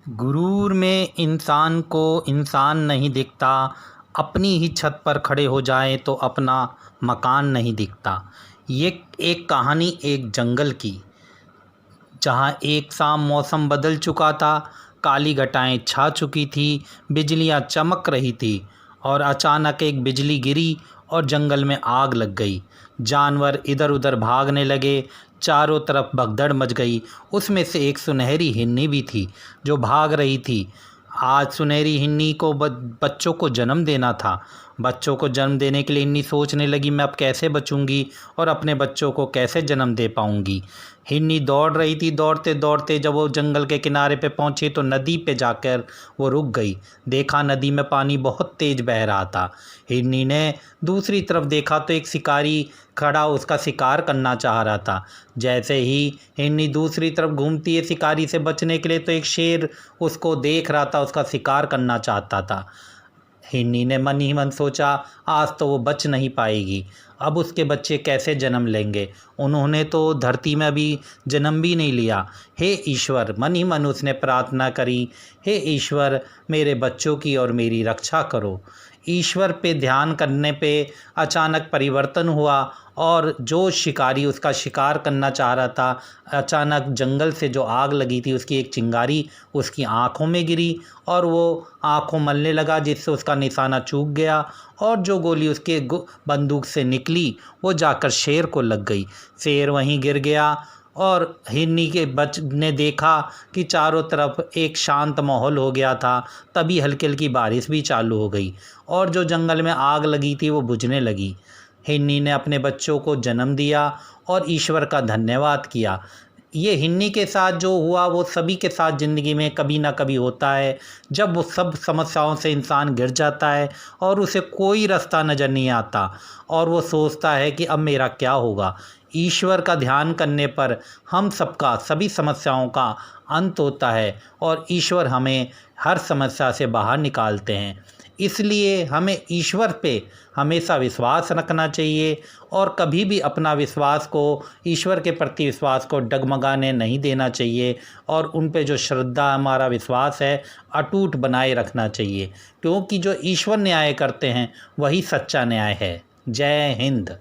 गुरूर में इंसान को इंसान नहीं दिखता। अपनी ही छत पर खड़े हो जाए तो अपना मकान नहीं दिखता। ये एक कहानी एक जंगल की, जहाँ एक शाम मौसम बदल चुका था। काली घटाएं छा चुकी थी, बिजलियाँ चमक रही थी और अचानक एक बिजली गिरी और जंगल में आग लग गई। जानवर इधर उधर भागने लगे, चारों तरफ भगदड़ मच गई। उसमें से एक सुनहरी हिरनी भी थी जो भाग रही थी। आज सुनहरी हिरनी को बच्चों को जन्म देना था। बच्चों को जन्म देने के लिए हिरनी सोचने लगी, मैं अब कैसे बचूंगी और अपने बच्चों को कैसे जन्म दे पाऊंगी। हिरनी दौड़ रही थी, दौड़ते दौड़ते जब वो जंगल के किनारे पे पहुंची तो नदी पे जाकर वो रुक गई। देखा नदी में पानी बहुत तेज बह रहा था। हिरनी ने दूसरी तरफ देखा तो एक शिकारी खड़ा उसका शिकार करना चाह रहा था। जैसे ही हिरनी दूसरी तरफ घूमती है शिकारी से बचने के लिए, तो एक शेर उसको देख रहा था, उसका शिकार करना चाहता था। हिरनी ने मन ही मन सोचा, आज तो वो बच नहीं पाएगी, अब उसके बच्चे कैसे जन्म लेंगे। उन्होंने तो धरती में अभी जन्म भी नहीं लिया। हे ईश्वर, मन ही मन उसने प्रार्थना करी, हे ईश्वर मेरे बच्चों की और मेरी रक्षा करो। ईश्वर पे ध्यान करने पे अचानक परिवर्तन हुआ और जो शिकारी उसका शिकार करना चाह रहा था, अचानक जंगल से जो आग लगी थी उसकी एक चिंगारी उसकी आँखों में गिरी और वो आँखों मलने लगा, जिससे उसका निशाना चूक गया और जो गोली उसके बंदूक से निकली वो जाकर शेर को लग गई। शेर वहीं गिर गया और हिरनी के बच ने देखा कि चारों तरफ एक शांत माहौल हो गया था। तभी हल्की हल्की बारिश भी चालू हो गई और जो जंगल में आग लगी थी वो बुझने लगी। हिरनी ने अपने बच्चों को जन्म दिया और ईश्वर का धन्यवाद किया। ये हिरनी के साथ जो हुआ वो सभी के साथ ज़िंदगी में कभी ना कभी होता है, जब वो सब समस्याओं से इंसान गिर जाता है और उसे कोई रास्ता नज़र नहीं आता और वो सोचता है कि अब मेरा क्या होगा। ईश्वर का ध्यान करने पर हम सबका सभी समस्याओं का अंत होता है और ईश्वर हमें हर समस्या से बाहर निकालते हैं। इसलिए हमें ईश्वर पे हमेशा विश्वास रखना चाहिए और कभी भी अपना विश्वास को, ईश्वर के प्रति विश्वास को डगमगाने नहीं देना चाहिए और उन पे जो श्रद्धा हमारा विश्वास है अटूट बनाए रखना चाहिए, क्योंकि जो ईश्वर न्याय करते हैं वही सच्चा न्याय है। जय हिंद।